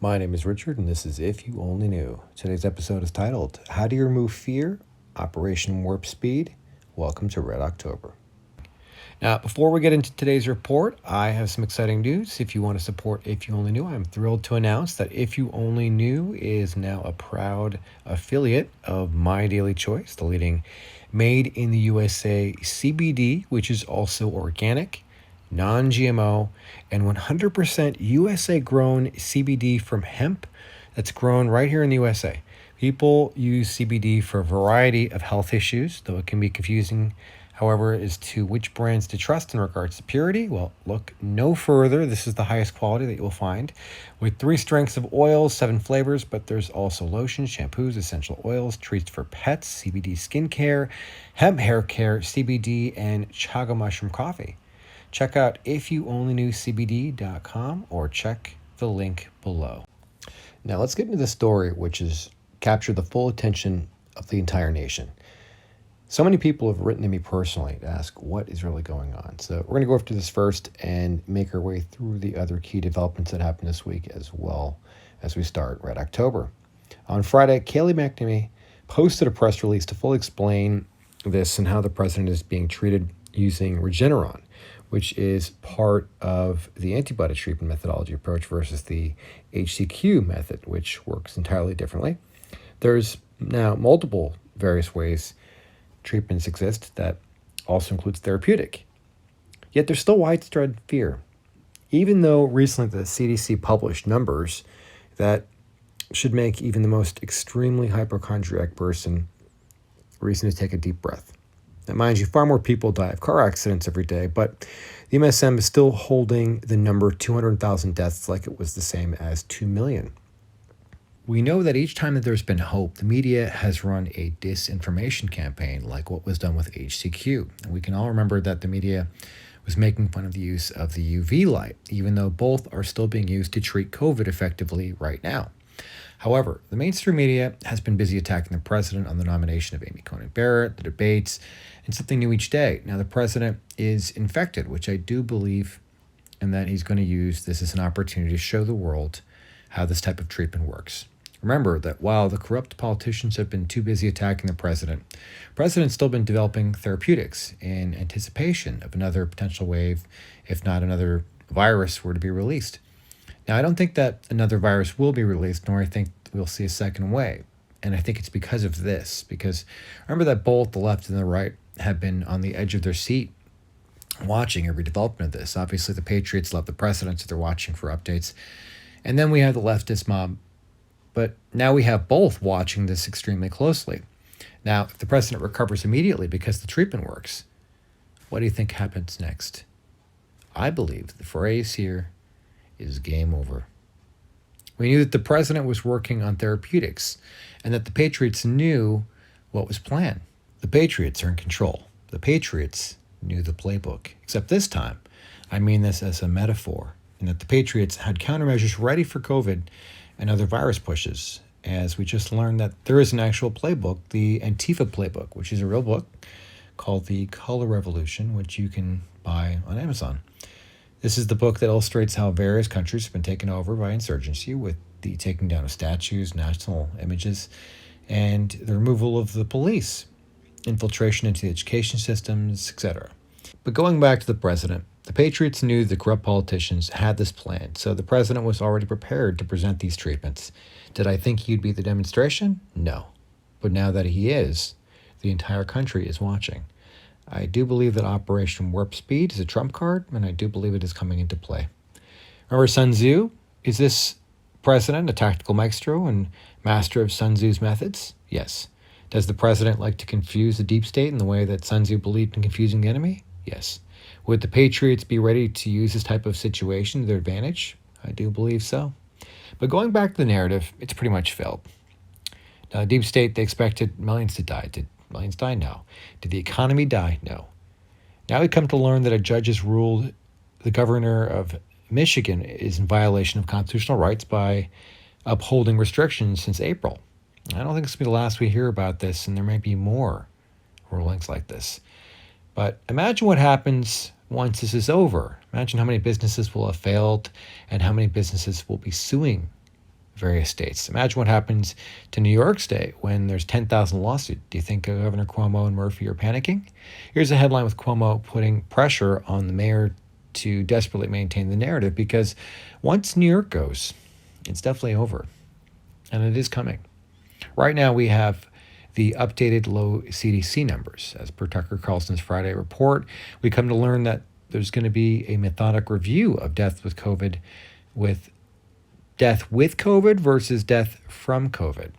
My name is Richard, and this is If You Only Knew. Today's episode is titled, How Do You Remove Fear? Operation Warp Speed. Welcome to Red October. Now, before we get into today's report, I have some exciting news. If you want to support If You Only Knew, I'm thrilled to announce that If You Only Knew is now a proud affiliate of My Daily Choice, the leading made in the USA CBD, which is also organic, non-GMO, and 100% USA grown CBD from hemp that's grown right here in the USA. People use CBD for a variety of health issues, though it can be confusing, however, as to which brands to trust in regards to purity. Well, look no further. This is the highest quality that you'll find with 3 strengths of oils, 7 flavors, but there's also lotions, shampoos, essential oils, treats for pets, CBD skincare, hemp hair care, CBD, and chaga mushroom coffee. Check out ifyouonlyknewcbd.com or check the link below. Now let's get into the story, which has captured the full attention of the entire nation. So many people have written to me personally to ask what is really going on. So we're going to go after this first and make our way through the other key developments that happened this week as well as we start Red October. On Friday, Kayleigh McEnany posted a press release to fully explain this and how the president is being treated using Regeneron, which is part of the antibody treatment methodology approach versus the HCQ method, which works entirely differently. There's now multiple various ways treatments exist that also includes therapeutic. Yet there's still widespread fear, even though recently the CDC published numbers that should make even the most extremely hypochondriac person reason to take a deep breath. Now, mind you, far more people die of car accidents every day, but the MSM is still holding the number 200,000 deaths like it was the same as 2 million. We know that each time that there's been hope, the media has run a disinformation campaign like what was done with HCQ. And we can all remember that the media was making fun of the use of the UV light, even though both are still being used to treat COVID effectively right now. However, the mainstream media has been busy attacking the president on the nomination of Amy Coney Barrett, the debates, and something new each day. Now, the president is infected, which I do believe, and that he's going to use this as an opportunity to show the world how this type of treatment works. Remember that while the corrupt politicians have been too busy attacking the president's still been developing therapeutics in anticipation of another potential wave, if not another virus were to be released. Now, I don't think that another virus will be released, nor I think we'll see a second wave. And I think it's because of this, because remember that both the left and the right have been on the edge of their seat watching every development of this. Obviously, the patriots love the president, so they're watching for updates. And then we have the leftist mob. But now we have both watching this extremely closely. Now, if the president recovers immediately because the treatment works, what do you think happens next? I believe the phrase here is game over. We knew that the president was working on therapeutics and that the patriots knew what was planned. The patriots are in control. The patriots knew the playbook. Except this time, I mean this as a metaphor, and that the patriots had countermeasures ready for COVID and other virus pushes, as we just learned that there is an actual playbook, the Antifa playbook, which is a real book called The Color Revolution, which you can buy on Amazon. This is the book that illustrates how various countries have been taken over by insurgency with the taking down of statues, national images, and the removal of the police, infiltration into the education systems, etc. But going back to the president, the patriots knew the corrupt politicians had this plan, so the president was already prepared to present these treatments. Did I think he'd be the demonstration? No. But now that he is, the entire country is watching. I do believe that Operation Warp Speed is a trump card, and I do believe it is coming into play. Remember Sun Tzu? Is this president a tactical maestro and master of Sun Tzu's methods? Yes. Does the president like to confuse the deep state in the way that Sun Tzu believed in confusing the enemy? Yes. Would the patriots be ready to use this type of situation to their advantage? I do believe so. But going back to the narrative, it's pretty much failed. Now, the deep state, they expected millions to die. Did millions die? No. Did the economy die? No. Now we come to learn that a judge has ruled the governor of Michigan is in violation of constitutional rights by upholding restrictions since April. I don't think this will be the last we hear about this, and there may be more rulings like this. But imagine what happens once this is over. Imagine how many businesses will have failed and how many businesses will be suing various states. Imagine what happens to New York State when there's 10,000 lawsuits. Do you think Governor Cuomo and Murphy are panicking? Here's a headline with Cuomo putting pressure on the mayor to desperately maintain the narrative, because once New York goes, it's definitely over, and it is coming. Right now, we have the updated low CDC numbers. As per Tucker Carlson's Friday report, we come to learn that there's going to be a methodic review of death with COVID, with death with COVID versus death from COVID.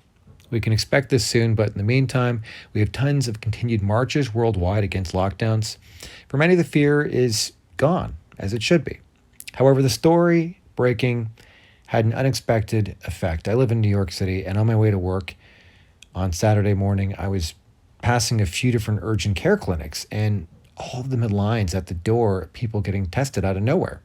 We can expect this soon, but in the meantime, we have tons of continued marches worldwide against lockdowns. For many, the fear is gone, as it should be. However, the story breaking had an unexpected effect. I live in New York City, and on my way to work on Saturday morning, I was passing a few different urgent care clinics, and all of them had lines at the door, people getting tested out of nowhere.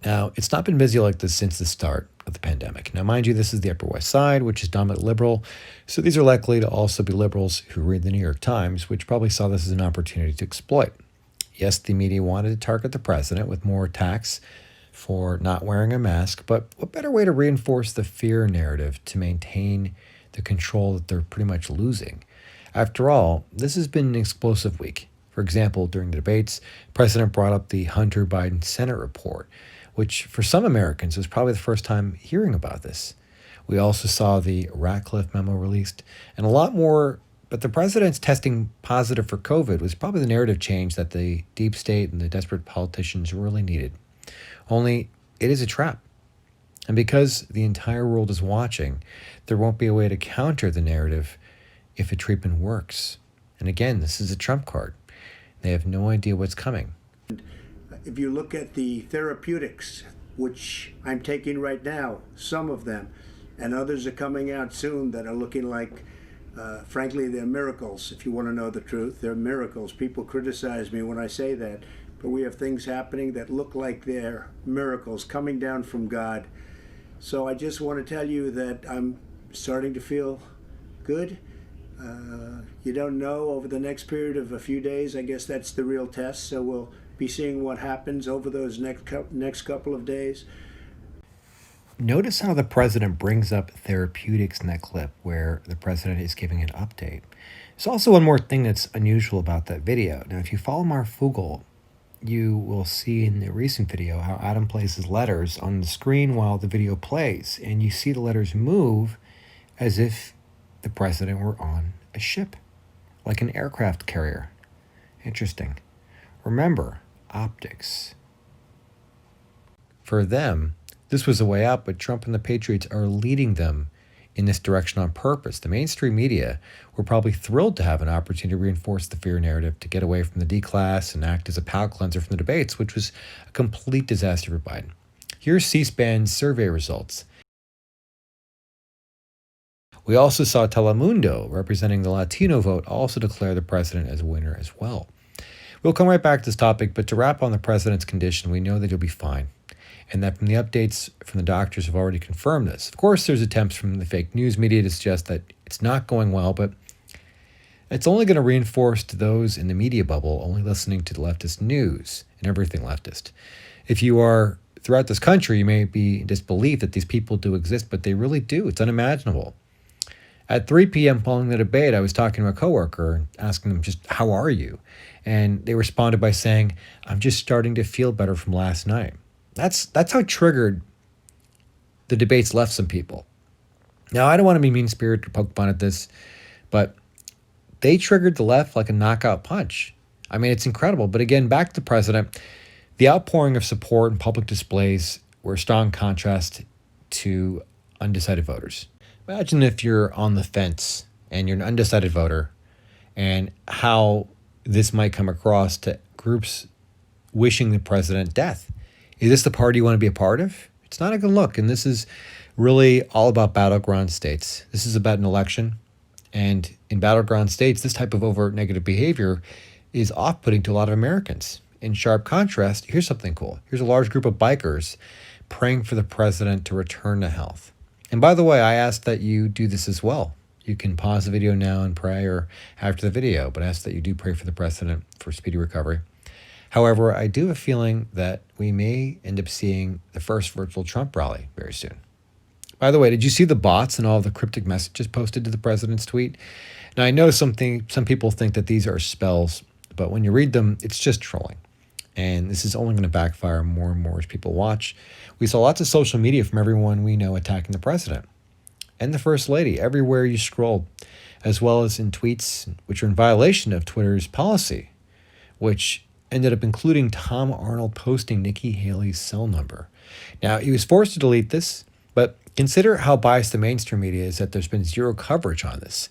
Now, it's not been busy like this since the start of the pandemic. Now, mind you, this is the Upper West Side, which is dominantly liberal, so these are likely to also be liberals who read the New York Times, which probably saw this as an opportunity to exploit. Yes, the media wanted to target the president with more attacks for not wearing a mask, but what better way to reinforce the fear narrative to maintain the control that they're pretty much losing? After all, this has been an explosive week. For example, during the debates, the president brought up the Hunter Biden Senate report, which for some Americans was probably the first time hearing about this. We also saw the Ratcliffe memo released and a lot more, but the president's testing positive for COVID was probably the narrative change that the deep state and the desperate politicians really needed. Only it is a trap. And because the entire world is watching, there won't be a way to counter the narrative if a treatment works. And again, this is a trump card. They have no idea what's coming. If you look at the therapeutics, which I'm taking right now, some of them, and others are coming out soon that are looking like, frankly, they're miracles. If you want to know the truth, they're miracles. People criticize me when I say that, but we have things happening that look like they're miracles coming down from God. So I just want to tell you that I'm starting to feel good. You don't know over the next period of a few days. I guess that's the real test. So we'll be seeing what happens over those next couple of days. Notice how the president brings up therapeutics in that clip where the president is giving an update. There's also one more thing that's unusual about that video. Now, if you follow Mark Fugel, you will see in the recent video how Adam places letters on the screen while the video plays, and you see the letters move as if the president were on a ship, like an aircraft carrier. Interesting. Remember, optics. For them, this was a way out, but Trump and the Patriots are leading them in this direction on purpose. The mainstream media were probably thrilled to have an opportunity to reinforce the fear narrative, to get away from the D-class and act as a palate cleanser from the debates, which was a complete disaster for Biden. Here's C-SPAN's survey results. We also saw Telemundo, representing the Latino vote, also declare the president as a winner as well. We'll come right back to this topic, but to wrap on the president's condition, we know that he'll be fine, and that from the updates from the doctors have already confirmed this. Of course, there's attempts from the fake news media to suggest that it's not going well, but it's only going to reinforce to those in the media bubble only listening to the leftist news and everything leftist. If you are throughout this country, you may be in disbelief that these people do exist, but they really do. It's unimaginable. At 3 p.m. following the debate, I was talking to a coworker and asking them just, how are you? And they responded by saying, I'm just starting to feel better from last night. That's how triggered the debates left some people. Now, I don't want to be mean-spirited or poke fun at this, but they triggered the left like a knockout punch. I mean, it's incredible. But again, back to the president, the outpouring of support and public displays were a strong contrast to undecided voters. Imagine if you're on the fence and you're an undecided voter, and how this might come across to groups wishing the president death. Is this the party you want to be a part of? It's not a good look. And this is really all about battleground states. This is about an election. And in battleground states, this type of overt negative behavior is off-putting to a lot of Americans. In sharp contrast, here's something cool. Here's a large group of bikers praying for the president to return to health. And by the way, I ask that you do this as well. You can pause the video now and pray, or after the video, but I ask that you do pray for the president for speedy recovery. However, I do have a feeling that we may end up seeing the first virtual Trump rally very soon. By the way, did you see the bots and all the cryptic messages posted to the president's tweet? Now, I know some people think that these are spells, but when you read them, it's just trolling. And this is only going to backfire more and more as people watch. We saw lots of social media from everyone we know attacking the president and the first lady everywhere you scrolled, as well as in tweets which are in violation of Twitter's policy, which ended up including Tom Arnold posting Nikki Haley's cell number. Now, he was forced to delete this, but consider how biased the mainstream media is that there's been zero coverage on this.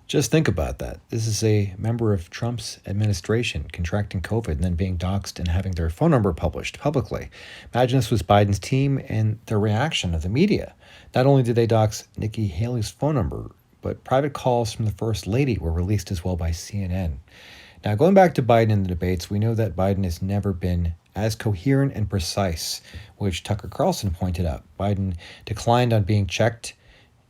Just think about that. This is a member of Trump's administration contracting COVID and then being doxxed and having their phone number published publicly. Imagine this was Biden's team and the reaction of the media. Not only did they dox Nikki Haley's phone number, but private calls from the First Lady were released as well by CNN. Now, going back to Biden in the debates, we know that Biden has never been as coherent and precise, which Tucker Carlson pointed out. Biden declined on being checked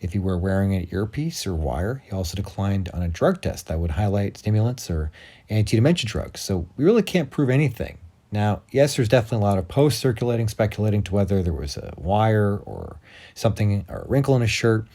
if he were wearing an earpiece or wire. He also declined on a drug test that would highlight stimulants or anti-dementia drugs. So we really can't prove anything. Now, yes, there's definitely a lot of posts circulating, speculating to whether there was a wire or something or a wrinkle in his shirt.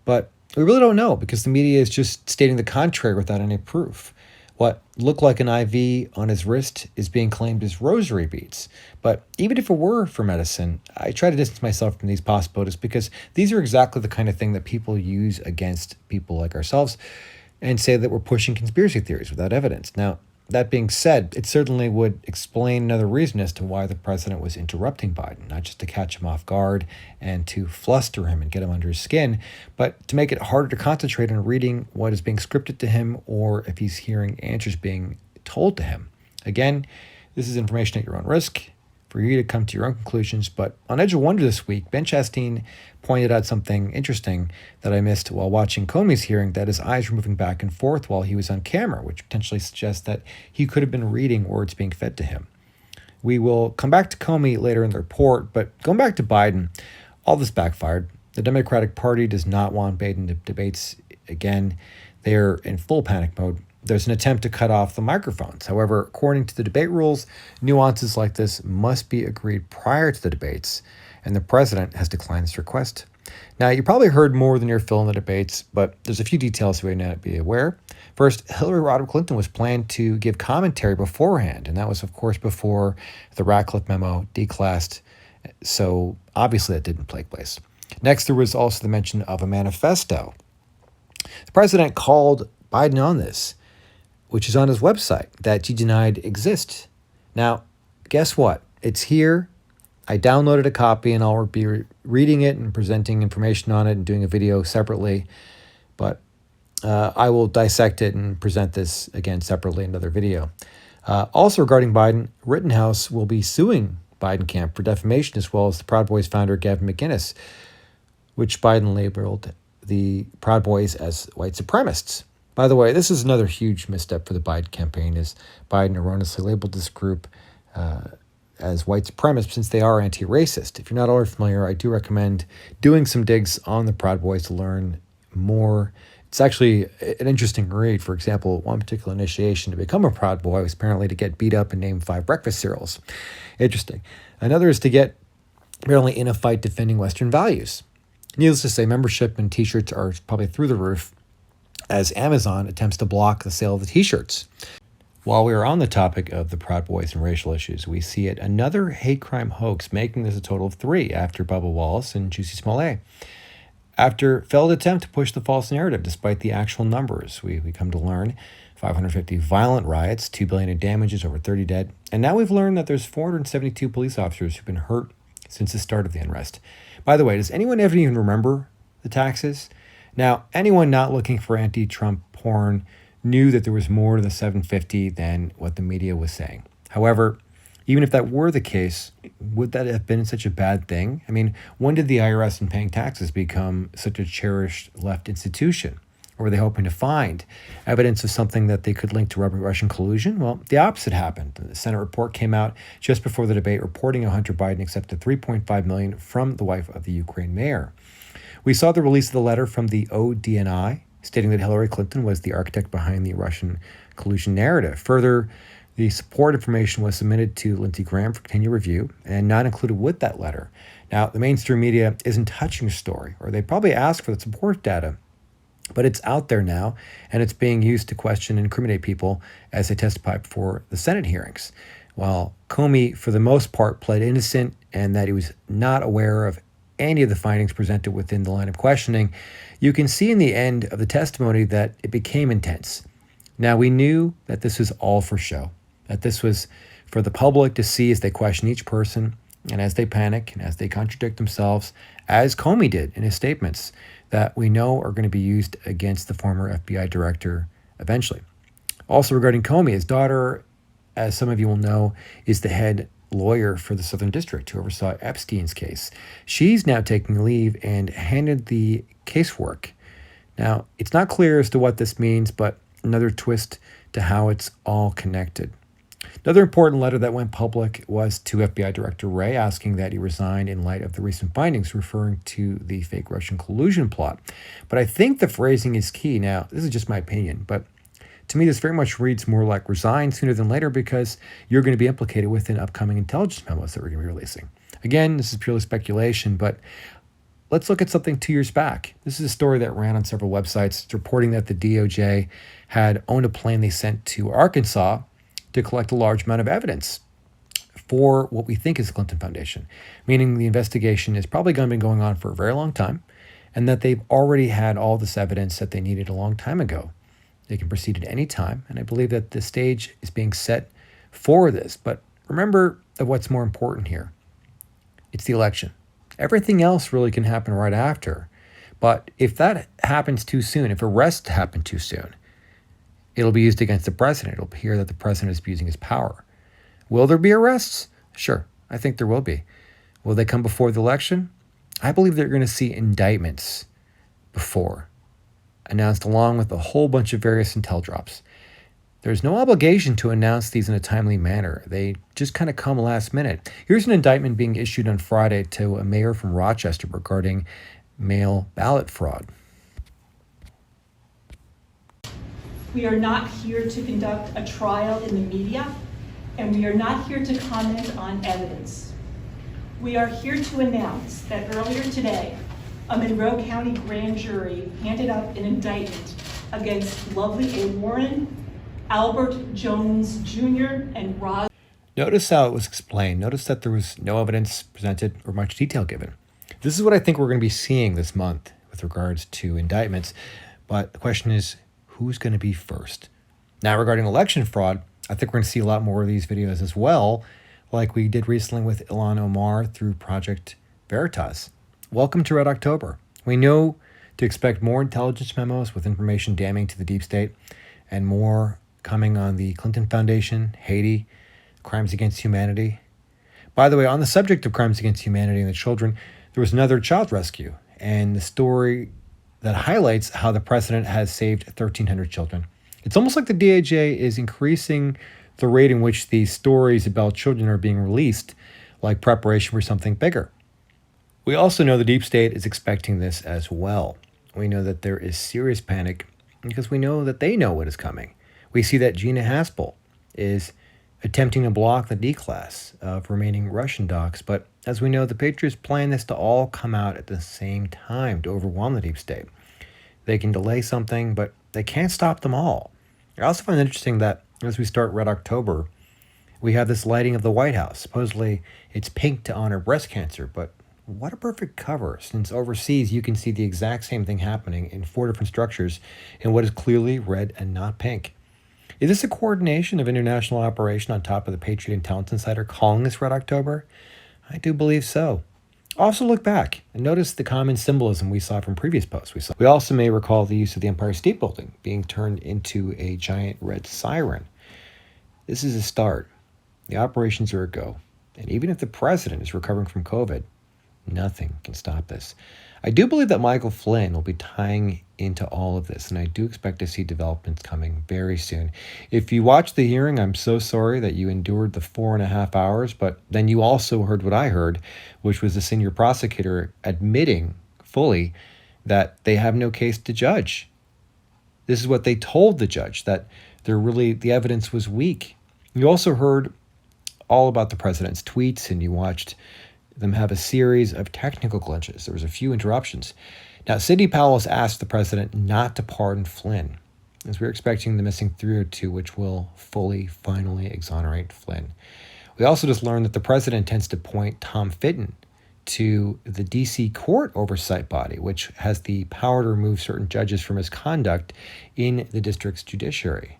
But we really don't know because the media is just stating the contrary without any proof. What looked like an IV on his wrist is being claimed as rosary beads. But even if it were for medicine, I try to distance myself from these possibilities because these are exactly the kind of thing that people use against people like ourselves and say that we're pushing conspiracy theories without evidence. Now, that being said, it certainly would explain another reason as to why the president was interrupting Biden, not just to catch him off guard and to fluster him and get him under his skin, but to make it harder to concentrate on reading what is being scripted to him or if he's hearing answers being told to him. Again, this is information at your own risk for you to come to your own conclusions. But on Edge of Wonder this week, Ben Chastain pointed out something interesting that I missed while watching Comey's hearing, that his eyes were moving back and forth while he was on camera, which potentially suggests that he could have been reading words being fed to him. We will come back to Comey later in the report, but going back to Biden, all this backfired. The Democratic Party does not want Biden debates again. They're in full panic mode. There's an attempt to cut off the microphones. However, according to the debate rules, nuances like this must be agreed prior to the debates, and the president has declined this request. Now, you probably heard more than your fill in the debates, but there's a few details you may not be aware. First, Hillary Rodham Clinton was planned to give commentary beforehand, and that was, of course, before the Ratcliffe memo declassed, so obviously that didn't take place. Next, there was also the mention of a manifesto. The president called Biden on this, which is on his website, that he denied exists. Now, guess what? It's here. I downloaded a copy, and I'll be reading it and presenting information on it and doing a video separately. But I will dissect it and present this again separately in another video. Also regarding Biden, Rittenhouse will be suing Biden camp for defamation, as well as the Proud Boys founder Gavin McInnes, which Biden labeled the Proud Boys as white supremacists. By the way, this is another huge misstep for the Biden campaign, as Biden erroneously labeled this group as white supremacists since they are anti-racist. If you're not already familiar, I do recommend doing some digs on the Proud Boys to learn more. It's actually an interesting read. For example, one particular initiation to become a Proud Boy was apparently to get beat up and name 5 breakfast cereals. Interesting. Another is to get apparently in a fight defending Western values. Needless to say, membership and T-shirts are probably through the roof, as Amazon attempts to block the sale of the T-shirts. While we are on the topic of the Proud Boys and racial issues, we see yet another hate crime hoax, making this a total of 3 after Bubba Wallace and Jussie Smollett. After failed attempt to push the false narrative despite the actual numbers, we come to learn 550 violent riots, $2 billion in damages, over 30 dead, and now we've learned that there's 472 police officers who've been hurt since the start of the unrest. By the way, does anyone ever even remember the taxes? Now, anyone not looking for anti-Trump porn knew that there was more to the 750 than what the media was saying. However, even if that were the case, would that have been such a bad thing? I mean, when did the IRS and paying taxes become such a cherished left institution? Or were they hoping to find evidence of something that they could link to Russian collusion? Well, the opposite happened. The Senate report came out just before the debate reporting how Hunter Biden accepted $3.5 million from the wife of the Ukraine mayor. We saw the release of the letter from the ODNI stating that Hillary Clinton was the architect behind the Russian collusion narrative. Further, The support information was submitted to Lindsey Graham for continued review and not included with that letter. Now, the mainstream media isn't touching the story, or they probably asked for the support data, but it's out there now, and it's being used to question and incriminate people as they testify before the Senate hearings. While Comey, for the most part, pled innocent and that he was not aware of any of the findings presented within the line of questioning, you can see in the end of the testimony that it became intense. Now, we knew that this was all for show, that this was for the public to see as they question each person and as they panic and as they contradict themselves, as Comey did in his statements, that we know are going to be used against the former FBI director eventually. Also regarding Comey, his daughter, as some of you will know, is the head lawyer for the Southern District who oversaw Epstein's case. She's now taking leave and handed the casework. Now, it's not clear as to what this means, but another twist to how it's all connected. Another important letter that went public was to FBI Director Wray, asking that he resign in light of the recent findings, referring to the fake Russian collusion plot. But I think the phrasing is key. Now, this is just my opinion, but to me, this very much reads more like resign sooner than later, because you're going to be implicated within upcoming intelligence memos that we're going to be releasing. Again, this is purely speculation, but let's look at something 2 years back. This is a story that ran on several websites. It's reporting that the DOJ had owned a plane they sent to Arkansas to collect a large amount of evidence for what we think is the Clinton Foundation, meaning the investigation is probably going to be going on for a very long time, and that they've already had all this evidence that they needed a long time ago. They can proceed at any time, and I believe that the stage is being set for this. But remember that what's more important here. It's the election. Everything else really can happen right after. But if that happens too soon, if arrests happen too soon, it'll be used against the president. It'll appear that the president is abusing his power. Will there be arrests? Sure, I think there will be. Will they come before the election? I believe they're going to see indictments before, announced along with a whole bunch of various intel drops. There's no obligation to announce these in a timely manner. They just kind of come last minute. Here's an indictment being issued on Friday to a mayor from Rochester regarding mail ballot fraud. We are not here to conduct a trial in the media, and we are not here to comment on evidence. We are here to announce that earlier today, a Monroe County grand jury handed up an indictment against Lovely A. Warren, Albert Jones Jr., and Roz. Notice how it was explained. Notice that there was no evidence presented or much detail given. This is what I think we're going to be seeing this month with regards to indictments. But the question is, who's going to be first? Now, regarding election fraud, I think we're going to see a lot more of these videos as well, like we did recently with Ilhan Omar through Project Veritas. Welcome to Red October. We know to expect more intelligence memos with information damning to the deep state, and more coming on the Clinton Foundation, Haiti, crimes against humanity. By the way, on the subject of crimes against humanity and the children, there was another child rescue, and the story that highlights how the president has saved 1,300 children. It's almost like the DOJ is increasing the rate in which these stories about children are being released, like preparation for something bigger. We also know the deep state is expecting this as well. We know that there is serious panic because we know that they know what is coming. We see that Gina Haspel is attempting to block the D-class of remaining Russian docs, but as we know, the Patriots plan this to all come out at the same time to overwhelm the deep state. They can delay something, but they can't stop them all. I also find it interesting that as we start Red October, we have this lighting of the White House. Supposedly, it's pink to honor breast cancer, but what a perfect cover, since overseas you can see the exact same thing happening in 4 different structures in what is clearly red and not pink. Is this a coordination of international operation on top of the Patriot Intelligence Insider calling this Red October? I do believe so. Also look back and notice the common symbolism we saw from previous posts. We also may recall the use of the Empire State Building being turned into a giant red siren. This is a start. The operations are a go. And even if the president is recovering from COVID, nothing can stop this. I do believe that Michael Flynn will be tying into all of this, and I do expect to see developments coming very soon. If you watched the hearing, I'm so sorry that you endured the 4.5 hours, but then you also heard what I heard, which was the senior prosecutor admitting fully that they have no case to judge. This is what they told the judge, that the evidence was weak. You also heard all about the president's tweets, and you watched them have a series of technical glitches. There was a few interruptions. Now, Sidney Powell has asked the president not to pardon Flynn, as we're expecting the missing 302, which will finally exonerate Flynn. We also just learned that the president intends to appoint Tom Fitton to the D.C. court oversight body, which has the power to remove certain judges for misconduct in the district's judiciary.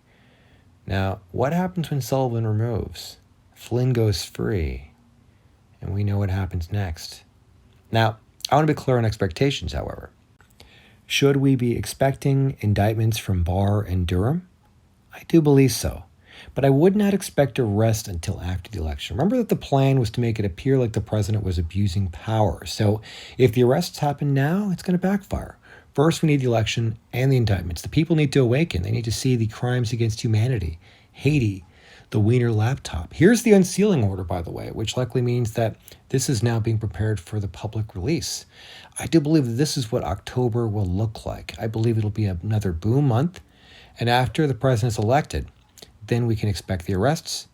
Now, what happens when Sullivan removes? Flynn goes free, and we know what happens next. Now, I want to be clear on expectations, however. Should we be expecting indictments from Barr and Durham? I do believe so, but I would not expect arrest until after the election. Remember that the plan was to make it appear like the president was abusing power. So if the arrests happen now, it's going to backfire. First, we need the election and the indictments. The people need to awaken. They need to see the crimes against humanity, Haiti, the Wiener laptop. Here's the unsealing order, by the way, which likely means that this is now being prepared for the public release. I do believe that this is what October will look like. I believe it'll be another boom month. And after the president's elected, then we can expect the arrests.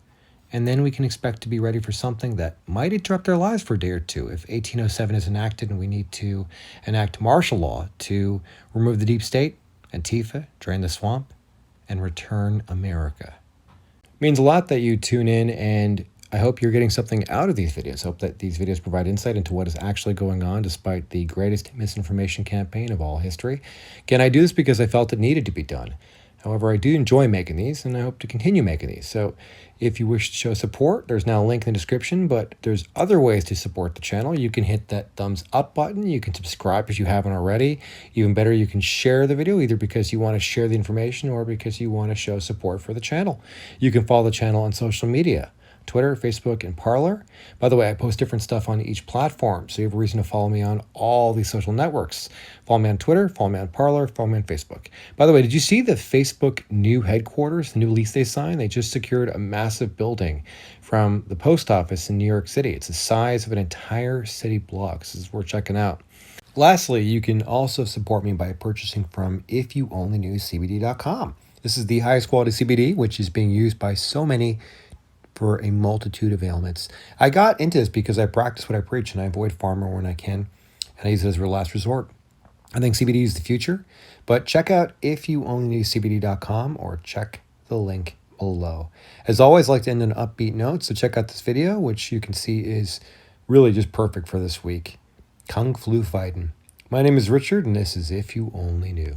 And then we can expect to be ready for something that might interrupt our lives for a day or two. If 1807 is enacted and we need to enact martial law to remove the deep state, Antifa, drain the swamp, and return America. It means a lot that you tune in, and I hope you're getting something out of these videos. I hope that these videos provide insight into what is actually going on despite the greatest misinformation campaign of all history. Again, I do this because I felt it needed to be done. However, I do enjoy making these, and I hope to continue making these. So if you wish to show support, there's now a link in the description, but there's other ways to support the channel. You can hit that thumbs up button. You can subscribe if you haven't already. Even better, you can share the video, either because you want to share the information or because you want to show support for the channel. You can follow the channel on social media. Twitter, Facebook, and Parler. By the way, I post different stuff on each platform, so you have a reason to follow me on all these social networks. Follow me on Twitter, follow me on Parler, follow me on Facebook. By the way, did you see the Facebook new headquarters, the new lease they signed? They just secured a massive building from the post office in New York City. It's the size of an entire city block. This is worth checking out. Lastly, you can also support me by purchasing from ifyouonlyknewcbd.com. This is the highest quality CBD, which is being used by so many for a multitude of ailments. I got into this because I practice what I preach and I avoid pharma when I can, and I use it as a last resort. I think CBD is the future, but check out ifyouonlyknewcbd.com or check the link below. As always, I like to end on an upbeat note, so check out this video, which you can see is really just perfect for this week. Kung Flu Fighting. My name is Richard, and this is If You Only Knew.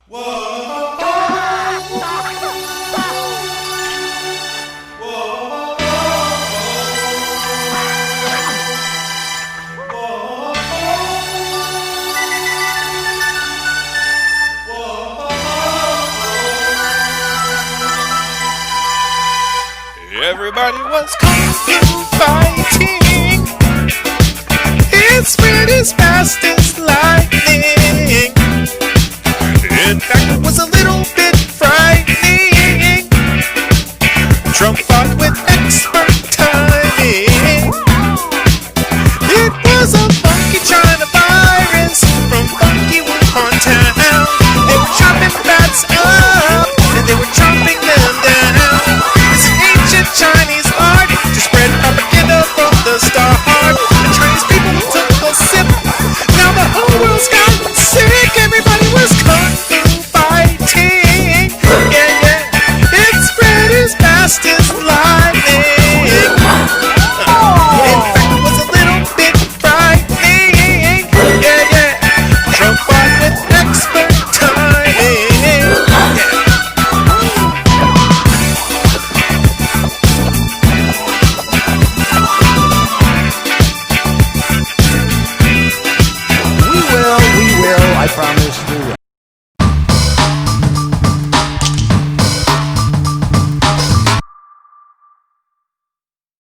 Whoa! Everybody was kung fu fighting. It spread as fast as lightning. In fact, it was a little bit frightening. Trump fought with expert timing. It was a funky China virus from funky Wuhan town. They were chopping bats up and they were chopping them down. It's an ancient Chinese art to spread propaganda from the start. The Chinese people took a sip. Now the whole world's gotten sick. Everybody was kung fu fighting. Yeah, yeah. It spread as fast as lightning. In fact, it was a little bit frightening. Yeah, yeah. Trump fought with expert timing. We will, I promise we will.